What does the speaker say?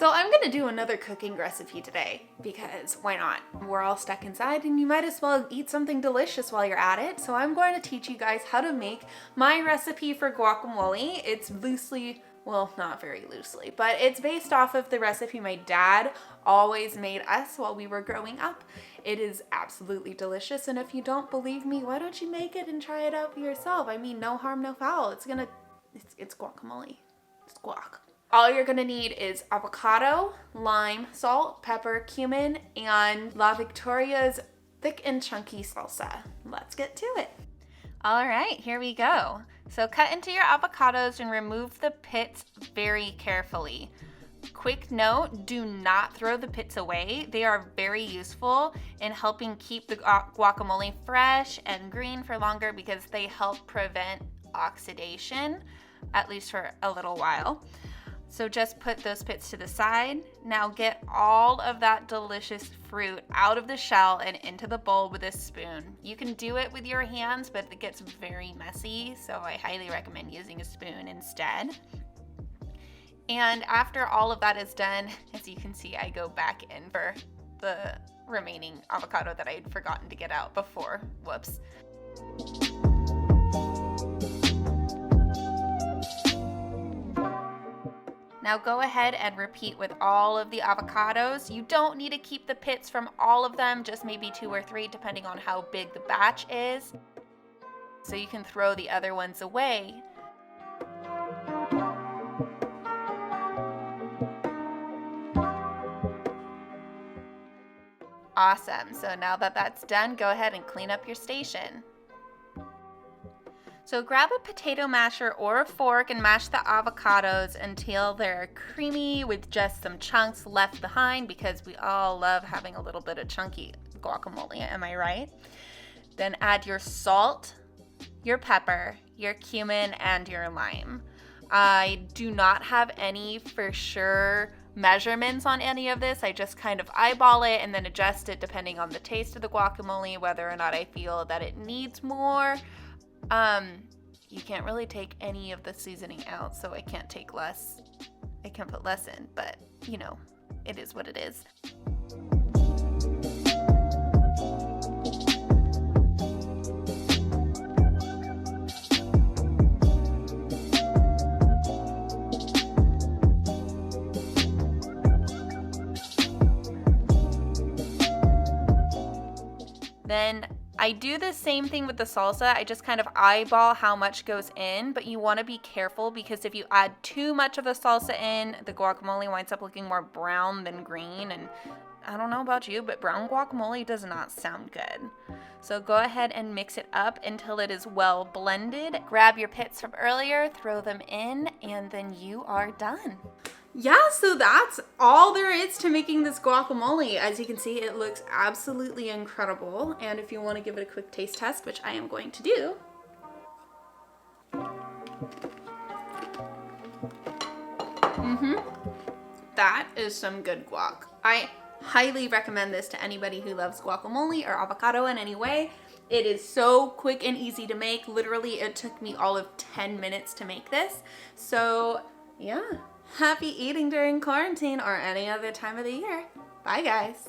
So I'm gonna do another cooking recipe today because why not? We're all stuck inside and you might as well eat something delicious while you're at it. So I'm going to teach you guys how to make my recipe for guacamole. It's loosely, well, not very loosely, but it's based off of the recipe my dad always made us while we were growing up. It is absolutely delicious, and if you don't believe me, why don't you make it and try it out for yourself? I mean, no harm, no foul. It's guacamole. It's guac. All you're gonna need is avocado, lime, salt, pepper, cumin, and La Victoria's thick and chunky salsa. Let's get to it. All right, here we go. So cut into your avocados and remove the pits very carefully. Quick note, do not throw the pits away. They are very useful in helping keep the guacamole fresh and green for longer because they help prevent oxidation, at least for a little while. So just put those pits to the side. Now get all of that delicious fruit out of the shell and into the bowl with a spoon. You can do it with your hands, but it gets very messy, so I highly recommend using a spoon instead. And after all of that is done, as you can see, I go back in for the remaining avocado that I had forgotten to get out before. Whoops. Now go ahead and repeat with all of the avocados. You don't need to keep the pits from all of them, just maybe 2 or 3 depending on how big the batch is. So you can throw the other ones away. Awesome, so now that that's done, go ahead and clean up your station. So grab a potato masher or a fork and mash the avocados until they're creamy with just some chunks left behind, because we all love having a little bit of chunky guacamole, am I right? Then add your salt, your pepper, your cumin, and your lime. I do not have any for sure measurements on any of this. I just kind of eyeball it and then adjust it depending on the taste of the guacamole, whether or not I feel that it needs more. You can't really take any of the seasoning out, so I can't take less. I can put less in, but you know, it is what it is. Then I do the same thing with the salsa. I just kind of eyeball how much goes in, but you want to be careful because if you add too much of the salsa in, the guacamole winds up looking more brown than green, and I don't know about you, but brown guacamole does not sound good. So go ahead and mix it up until it is well blended. Grab your pits from earlier, throw them in, and then you are done. Yeah, so that's all there is to making this guacamole. As you can see, it looks absolutely incredible. And if you want to give it a quick taste test, which I am going to do. That is some good guac. I highly recommend this to anybody who loves guacamole or avocado in any way. It is so quick and easy to make. Literally, it took me all of 10 minutes to make this. So, yeah. Happy eating during quarantine or any other time of the year. Bye, guys.